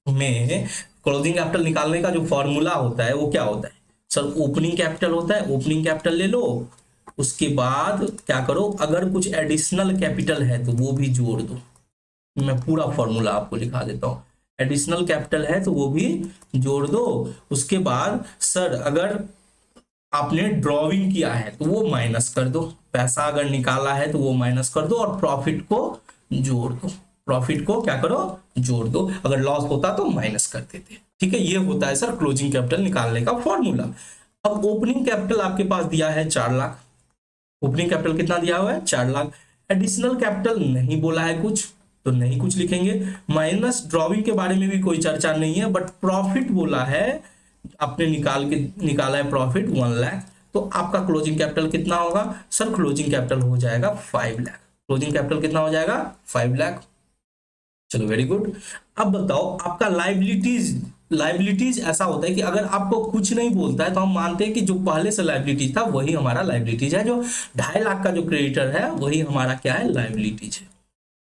S2: में, क्लोजिंग कैपिटल निकालने का जो फॉर्मूला होता है वो क्या होता है सर? ओपनिंग कैपिटल होता है। ओपनिंग कैपिटल ले लो, उसके बाद क्या करो, अगर कुछ एडिशनल कैपिटल है तो वो भी जोड़ दो। मैं पूरा फॉर्मूला आपको लिखा देता हूं। एडिशनल कैपिटल है तो वो भी जोड़ दो। उसके बाद सर अगर आपने ड्रॉविंग किया है तो वो माइनस कर दो। पैसा अगर निकाला है तो वो माइनस कर दो और प्रॉफिट को जोड़ दो। प्रॉफिट को क्या करो? जोड़ दो। अगर लॉस होता तो माइनस कर देते, ठीक है। ये होता है सर क्लोजिंग कैपिटल निकालने का फॉर्मूला। अब ओपनिंग कैपिटल आपके पास दिया है 4,00,000। ओपनिंग कैपिटल कितना दिया हुआ है? 4,00,000। एडिशनल कैपिटल नहीं बोला है कुछ, तो नहीं कुछ लिखेंगे। माइनस ड्रॉविंग के बारे में भी कोई चर्चा नहीं है, बट प्रॉफिट बोला है आपने निकाला है प्रॉफिट 1 लाख, तो आपका क्लोजिंग कैपिटल कितना होगा सर? क्लोजिंग कैपिटल हो जाएगा 5 लाख। क्लोजिंग कैपिटल कितना हो जाएगा? 5 लाख। चलो वेरी गुड। अब बताओ आपका लाइबिलिटीज ऐसा होता है कि अगर आपको कुछ नहीं बोलता है तो हम मानते हैं कि जो पहले से लाइबिलिटीज था वही हमारा लाइबिलिटीज है, जो 2.5 लाख का जो क्रेडिटर है वही हमारा क्या है? लाइबिलिटीज है।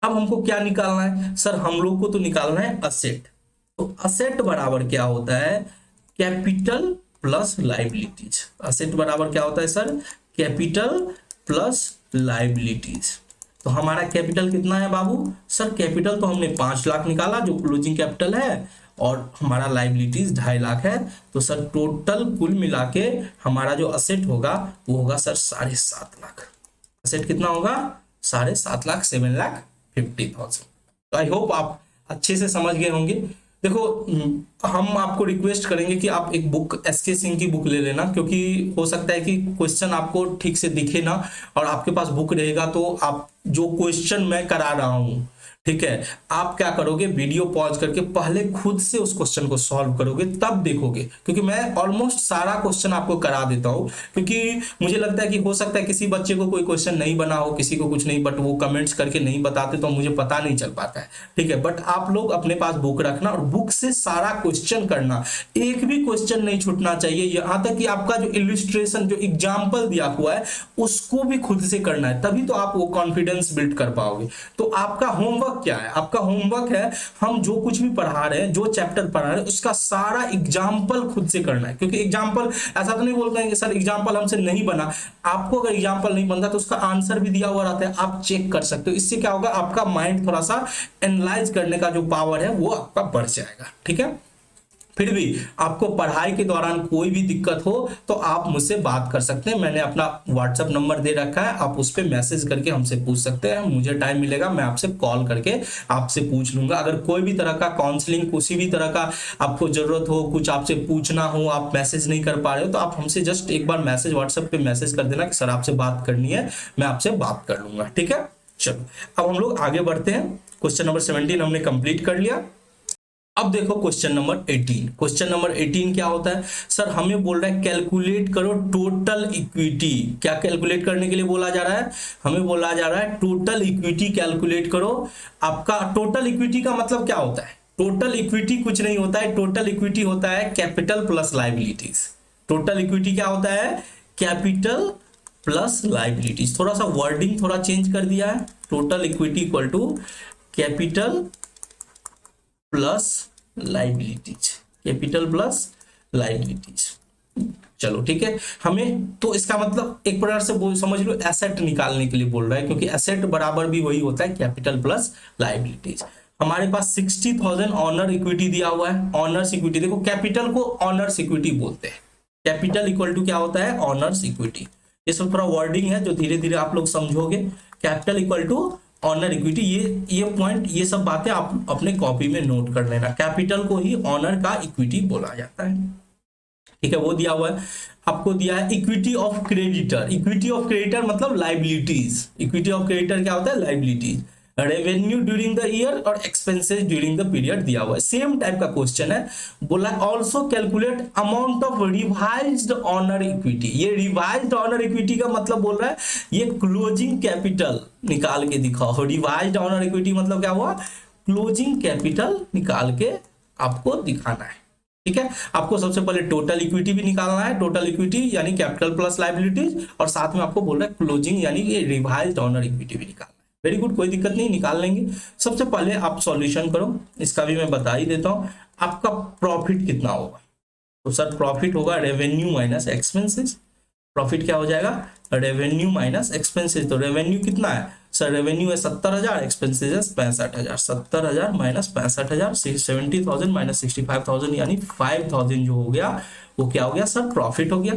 S2: अब हमको क्या निकालना है सर? हम लोग को तो निकालना है असेट। तो असेट बराबर क्या होता है? Capital plus liabilities. असेट बराबर क्या होता है सर? Capital plus liabilities. तो हमारा कैपिटल कितना है बाबू? सर कैपिटल तो हमने 5 लाख निकाला जो क्लोजिंग कैपिटल है, और हमारा लाइबिलिटीज 2.5 लाख है। तो सर टोटल कुल मिला के हमारा जो असेट होगा वो होगा सर 7.5 लाख। असेट कितना होगा? 7.5 लाख, 7,50,000। तो आई होप आप अच्छे से समझ गए होंगे। देखो हम आपको रिक्वेस्ट करेंगे कि आप एक बुक एसके सिंह की बुक ले लेना, क्योंकि हो सकता है कि क्वेश्चन आपको ठीक से दिखे ना, और आपके पास बुक रहेगा तो आप जो क्वेश्चन मैं करा रहा हूं, ठीक है, आप क्या करोगे? वीडियो पॉज करके पहले खुद से उस क्वेश्चन को सॉल्व करोगे, तब देखोगे। क्योंकि मैं ऑलमोस्ट सारा क्वेश्चन आपको करा देता हूं, क्योंकि मुझे लगता है कि हो सकता है किसी बच्चे को कोई क्वेश्चन नहीं बना हो, किसी को कुछ नहीं, बट वो कमेंट्स करके नहीं बताते तो मुझे पता नहीं चल पाता है, ठीक है। बट आप लोग अपने पास बुक रखना और बुक से सारा क्वेश्चन करना, एक भी क्वेश्चन नहीं छूटना चाहिए। यहां तक कि आपका जो इलिस्ट्रेशन, जो एग्जाम्पल दिया हुआ है उसको भी खुद से करना है, तभी तो आप वो कॉन्फिडेंस बिल्ड कर पाओगे। तो आपका होमवर्क क्या है? आपका होमवर्क है हम जो कुछ भी पढ़ा रहे हैं, जो चैप्टर पढ़ा रहे हैं, उसका सारा एग्जाम्पल खुद से करना है। क्योंकि एग्जाम्पल ऐसा तो नहीं बोलते हैं कि सर एग्जाम्पल हमसे नहीं बना। आपको अगर एग्जाम्पल नहीं बनता तो उसका आंसर भी दिया हुआ रहता है, आप चेक कर सकते हो। इससे क्या होगा? आपका माइंड थोड़ा सा एनालाइज करने का जो पावर है वो आपका बढ़ जाएगा, ठीक है। फिर भी आपको पढ़ाई के दौरान कोई भी दिक्कत हो तो आप मुझसे बात कर सकते हैं। मैंने अपना व्हाट्सएप नंबर दे रखा है, आप उस पर मैसेज करके हमसे पूछ सकते हैं। मुझे टाइम मिलेगा मैं आपसे कॉल करके आपसे पूछ लूंगा। अगर कोई भी तरह का काउंसलिंग, किसी भी तरह का आपको जरूरत हो, कुछ आपसे पूछना हो, आप मैसेज नहीं कर पा रहे हो, तो आप हमसे जस्ट एक बार मैसेज व्हाट्सएप पे मैसेज कर देना कि सर आपसे बात करनी है, मैं आपसे बात कर लूंगा, ठीक है। चलो अब हम लोग आगे बढ़ते हैं। क्वेश्चन नंबर 17 हमने कंप्लीट कर लिया। अब देखो क्वेश्चन नंबर 18। क्वेश्चन नंबर 18 क्या होता है सर? हमें बोल रहा है कैलकुलेट करो टोटल इक्विटी। क्या कैलकुलेट करने के लिए बोला जा रहा है? हमें बोला जा रहा है टोटल इक्विटी कैलकुलेट करो। आपका टोटल इक्विटी का मतलब क्या होता है? टोटल इक्विटी कुछ नहीं होता है, टोटल इक्विटी होता है capital plus liabilities. Total equity क्या होता है? Capital plus liabilities. थोड़ा सा वर्डिंग थोड़ा चेंज कर दिया है। Total equity equal to capital plus liabilities, capital plus liabilities. चलो ठीक है। हमें तो इसका मतलब एक प्रकार से समझ लो एसेट निकालने के लिए बोल रहा है, क्योंकि एसेट बराबर भी वही होता है कैपिटल प्लस लाइबिलिटीज। हमारे पास 60,000 ऑनर इक्विटी दिया हुआ है। ऑनर्स इक्विटी, देखो कैपिटल को ऑनर्स इक्विटी बोलते हैं। कैपिटल इक्वल टू क्या होता है? Honours equity. ये सब थोड़ा वर्डिंग है जो धीरे धीरे आप लोग समझोगे। Capital equal to owner equity, ये पॉइंट, ये सब बातें आप अपने कॉपी में नोट कर लेना। कैपिटल को ही ऑनर का इक्विटी बोला जाता है, ठीक है। वो दिया हुआ है। आपको दिया है equity of creditor. Equity of creditor मतलब लाइबिलिटीज। इक्विटी ऑफ क्रेडिटर क्या होता है? Liabilities. Revenue during the year और एक्सपेंसेस ड्यूरिंग द पीरियड दिया हुआ है। सेम टाइप का क्वेश्चन है। बोला also calculate amount of revised honour equity. ये रिवाइज्ड ऑनर इक्विटी का मतलब बोल रहा है ये क्लोजिंग कैपिटल निकाल के दिखाओ। रिवाइज्ड ऑनर इक्विटी मतलब क्या हुआ? क्लोजिंग कैपिटल निकाल के आपको दिखाना है, ठीक है। आपको सबसे पहले टोटल इक्विटी भी निकालना है। टोटल इक्विटी यानी कैपिटल प्लस लाइबिलिटीज, और साथ में आपको बोल रहा है क्लोजिंग यानी ये रिवाइज्ड ऑनर इक्विटी भी निकालना है। वेरी गुड, कोई दिक्कत नहीं, निकाल लेंगे। सबसे पहले आप सॉल्यूशन करो, इसका भी मैं बता ही देता हूं। आपका प्रॉफिट कितना होगा? तो सर प्रॉफिट होगा रेवेन्यू माइनस एक्सपेंसेस। प्रॉफिट क्या हो जाएगा? Revenue minus expenses. तो रेवेन्यू कितना है सर? रेवेन्यू है 70,000, एक्सपेंसेस है 65,000। 70,000 माइनस 65,000, 70,000 माइनस 65,000 यानी 5,000 जो हो गया वो क्या हो गया सर? प्रॉफिट हो गया।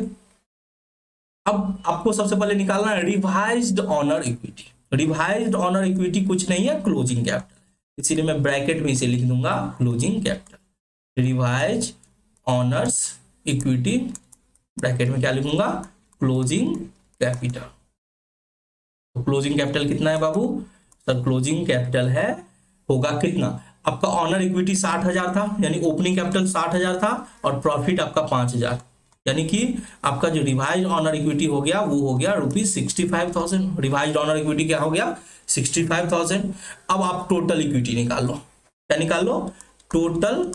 S2: अब आपको सबसे पहले निकालना है revised honour equity. Revised honour equity कुछ नहीं है, क्लोजिंग कैपिटल, इसीलिए मैं ब्रैकेट में इसे लिख दूंगा closing capital. Revise honours equity, bracket में क्या लिखूंगा? Closing capital. तो क्लोजिंग कैपिटल कितना है बाबू? सर क्लोजिंग कैपिटल है होगा कितना? आपका ऑनर इक्विटी 60,000 था, यानी ओपनिंग कैपिटल 60,000 था, और प्रॉफिट आपका 5,000, यानी कि आपका जो रिवाइज ऑनर इक्विटी हो गया वो हो गया ₹65,000। रिवाइज ऑनर इक्विटी क्या हो गया? 65,000। अब आप टोटल इक्विटी निकाल लो। क्या निकाल लो? Total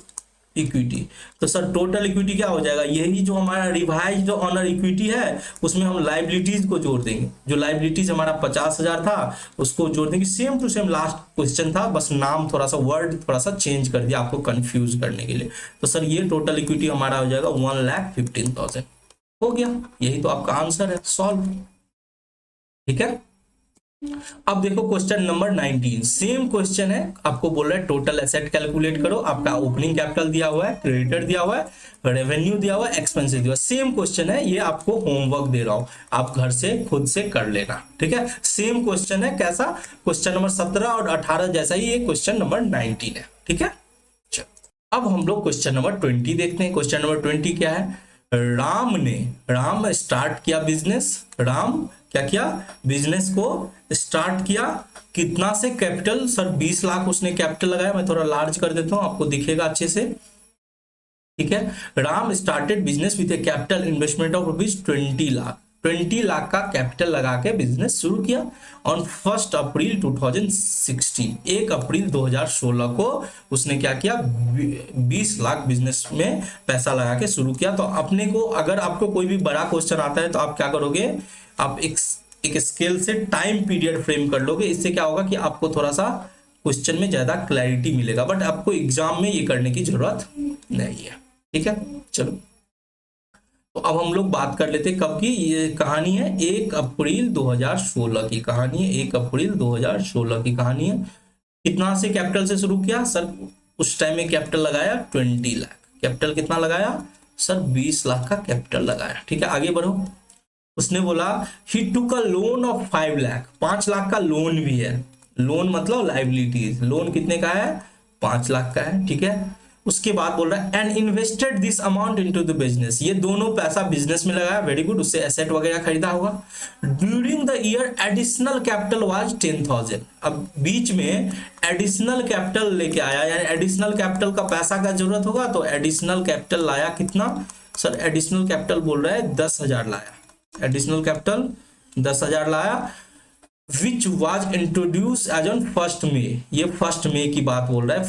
S2: equity. तो सर टोटल इक्विटी क्या हो जाएगा? यही जो हमारा रिवाइज जो ऑनर इक्विटी है उसमें हम लाइबिलिटीज को जोड़ देंगे। जो लाइबिलिटीज हमारा 50,000 था उसको जोड़ देंगे। Same to same last question था, बस नाम थोड़ा सा, वर्ड थोड़ा सा चेंज कर दिया आपको कंफ्यूज करने के लिए। तो सर ये टोटल इक्विटी हमारा हो जाएगा 1,15,000। हो गया, यही तो आपका आंसर है, सॉल्व। ठीक है, अब देखो क्वेश्चन नंबर 19, सेम क्वेश्चन है, आपको बोल रहा है टोटल एसेट कैलकुलेट करो। आपका ओपनिंग कैपिटल दिया हुआ है, क्रेडिटर दिया हुआ है, रेवेन्यू दिया हुआ है, एक्सपेंसेस दिया हुआ है। सेम क्वेश्चन है, ये आपको होमवर्क दे रहा हूं, आप घर से खुद से कर लेना। ठीक है, सेम क्वेश्चन है, कैसा? क्वेश्चन नंबर 17 और 18 जैसा ही ये क्वेश्चन नंबर 19 है। ठीक है, चलो अब हम लोग क्वेश्चन नंबर 20 देखते हैं। क्वेश्चन नंबर 20 क्या है? राम स्टार्ट किया बिजनेस। राम क्या किया? बिजनेस को स्टार्ट किया। कितना से कैपिटल? सर 20 लाख उसने कैपिटल लगाया। मैं थोड़ा लार्ज कर देता हूं, आपको दिखेगा अच्छे से। ठीक है, Ram started business with A capital investment of ₹20 lakh. 20 lakh का कैपिटल लगा के बिजनेस शुरू किया ऑन 1 अप्रैल 2016। 1 अप्रैल 2016 को उसने क्या किया? 20 लाख बिजनेस में पैसा लगा के शुरू किया। तो अपने को, अगर आपको कोई भी बड़ा क्वेश्चन आता है तो आप क्या करोगे? आप एक स्केल से टाइम पीरियड फ्रेम कर लोगे। इससे क्या होगा कि आपको थोड़ा सा क्वेश्चन में ज्यादा क्लैरिटी मिलेगा, बट आपको एग्जाम में ये करने की जरूरत नहीं है। ठीक है, चलो तो अब हम लोग बात कर लेते हैं कब की। ये कहानी है 1 अप्रैल 2016 की कहानी है। 1 अप्रैल 2016 की कहानी है। कितना से कैपिटल से शुरू किया? सर उस टाइम में कैपिटल लगाया 20 लाख। कैपिटल कितना लगाया? सर 20 लाख का कैपिटल लगाया। ठीक है, आगे बढ़ो। उसने बोला ही टुक अ लोन ऑफ 5 लाख। 5 लाख का लोन भी है। लोन मतलब लाइबिलिटीज। लोन कितने का है? 5 लाख का है। ठीक है, उसके बाद बोल रहा है and invested this amount into the business. ये दोनों पैसा बिजनेस में लगाया। वेरी गुड, उससे एसेट वगैरह खरीदा होगा। During the year additional capital was 10,000। अब बीच में एडिशनल कैपिटल लेके आया, यानी एडिशनल कैपिटल का पैसा का जरूरत होगा तो एडिशनल कैपिटल लाया। कितना? सर एडिशनल कैपिटल बोल रहा है 10,000 लाया। एडिशनल कैपिटल 10,000 लाया, which was introduce as on 1 May. ये 1 मई की बात बोल रहा है।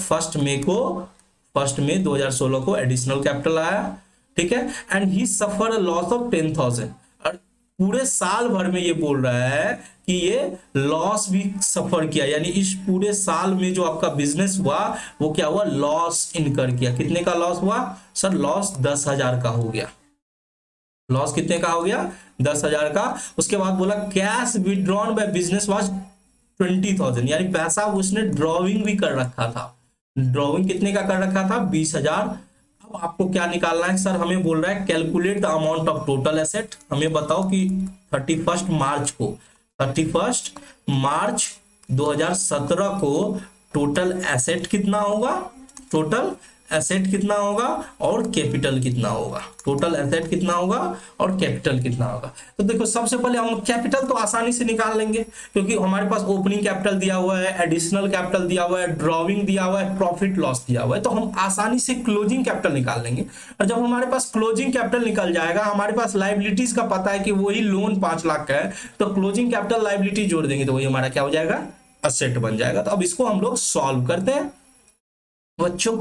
S2: 1 मई 2016 को एडिशनल कैपिटल आया। ठीक है, and he suffer loss of 10,000। और पूरे साल भर में ये बोल रहा है कि ये लॉस भी सफर किया, यानी इस पूरे साल में जो आपका बिजनेस हुआ वो क्या हुआ? लॉस इनकर किया। कितने का लॉस हुआ? सर लॉस 10,000 का हो गया। लॉस कितने का हो गया? 10,000 का। उसके बाद बोला cash withdrawn by business was 20,000, यानी पैसा उसने ड्रॉविंग भी कर रखा था। ड्रॉविंग कितने का कर रखा था? 20,000। अब आपको क्या निकालना है? सर हमें बोल रहा है calculate the amount of total asset. हमें बताओ कि 31 मार्च को 31 मार्च 2017 को टोटल एसेट कितना होगा? टोटल एसेट कितना होगा और कैपिटल कितना होगा? टोटल एसेट कितना होगा और कैपिटल कितना होगा? तो देखो सबसे पहले हम कैपिटल तो आसानी से निकाल लेंगे, क्योंकि हमारे पास ओपनिंग कैपिटल दिया हुआ है, एडिशनल कैपिटल दिया हुआ है, ड्रॉविंग दिया हुआ है, प्रॉफिट लॉस दिया हुआ है, तो हम आसानी से क्लोजिंग कैपिटल निकाल लेंगे। और जब हमारे पास क्लोजिंग कैपिटल निकल जाएगा, हमारे पास लाइबिलिटीज का पता है कि वही लोन 5 लाख का है, तो क्लोजिंग कैपिटल लाइबिलिटी जोड़ देंगे तो वही हमारा क्या हो जाएगा? असेट बन जाएगा। तो अब इसको हम लोग सॉल्व करते हैं बच्चों।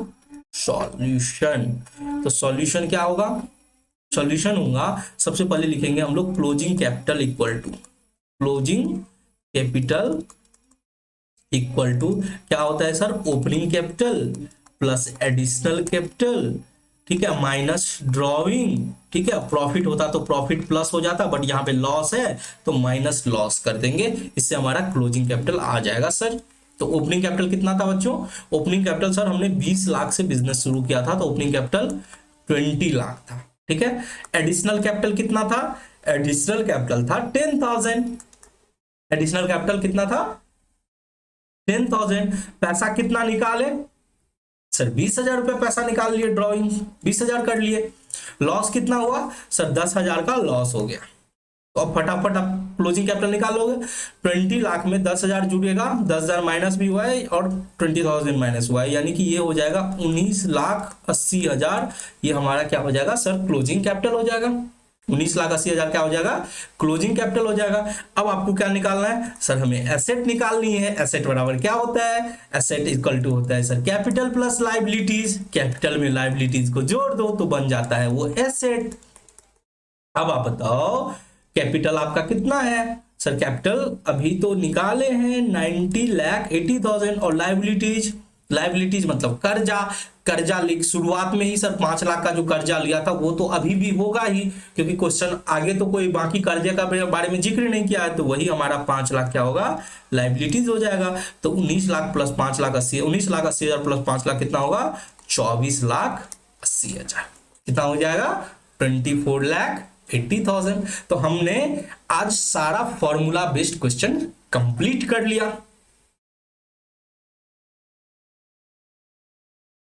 S2: सॉल्यूशन, तो सॉल्यूशन क्या होगा? सॉल्यूशन होगा, सबसे पहले लिखेंगे हम लोग closing capital equal to, closing capital equal to क्या होता है sir? Opening capital plus additional capital, ठीक है, माइनस ड्रॉविंग। ठीक है, प्रॉफिट होता तो प्रॉफिट प्लस हो जाता, बट यहाँ पे लॉस है तो माइनस लॉस कर देंगे, इससे हमारा क्लोजिंग कैपिटल आ जाएगा सर। तो ओपनिंग कैपिटल कितना था बच्चों? ओपनिंग कैपिटल सर हमने 20 लाख से बिजनेस शुरू किया था, तो ओपनिंग कैपिटल 20 लाख था। ठीक है, एडिशनल कैपिटल कितना था? एडिशनल कैपिटल था 10,000। एडिशनल कैपिटल कितना था? 10,000। पैसा कितना निकाले सर? 20,000 रुपए पैसा निकाल लिए, ड्रॉइंग 20,000 कर लिए। लॉस कितना हुआ सर? 10,000 का लॉस हो गया। तो अब फटाफट आप क्लोजिंग कैपिटल निकालोगे। 20 लाख में 10,000 जुड़ेगा, 10,000 माइनस भी हुआ है और 20,000 माइनस हुआ है, यानी कि ये हो जाएगा 19,80,000। ये हमारा क्या हो जाएगा सर, क्लोजिंग कैपिटल हो जाएगा। 19,80,000 क्या हो जाएगा, क्लोजिंग कैपिटल हो जाएगा। अब आपको क्या निकालना है सर, हमें एसेट निकालनी है। एसेट बराबर क्या होता है, एसेट इक्वल टू होता है sir capital plus liabilities. Capital में लाइबिलिटीज को जोड़ दो तो बन जाता है वो एसेट। अब आप बताओ कैपिटल आपका कितना है सर, कैपिटल अभी तो निकाले हैं 90,80,000 और लाइबिलिटीज, लाइबिलिटीज मतलब कर्जा। कर्जा लिख शुरुआत में ही सर 5 लाख का जो कर्जा लिया था वो तो अभी भी होगा ही, क्योंकि क्वेश्चन आगे तो कोई बाकी कर्जे का बारे में जिक्र नहीं किया है, तो वही हमारा 5 लाख क्या होगा, लाइबिलिटीज हो जाएगा। तो 19 लाख प्लस 5,80,000, 19,80,000 प्लस 5 लाख कितना होगा, 24,80,000। कितना हो जाएगा, 24,80,000। तो हमने आज सारा फॉर्मूला बेस्ड क्वेश्चन कंप्लीट कर लिया।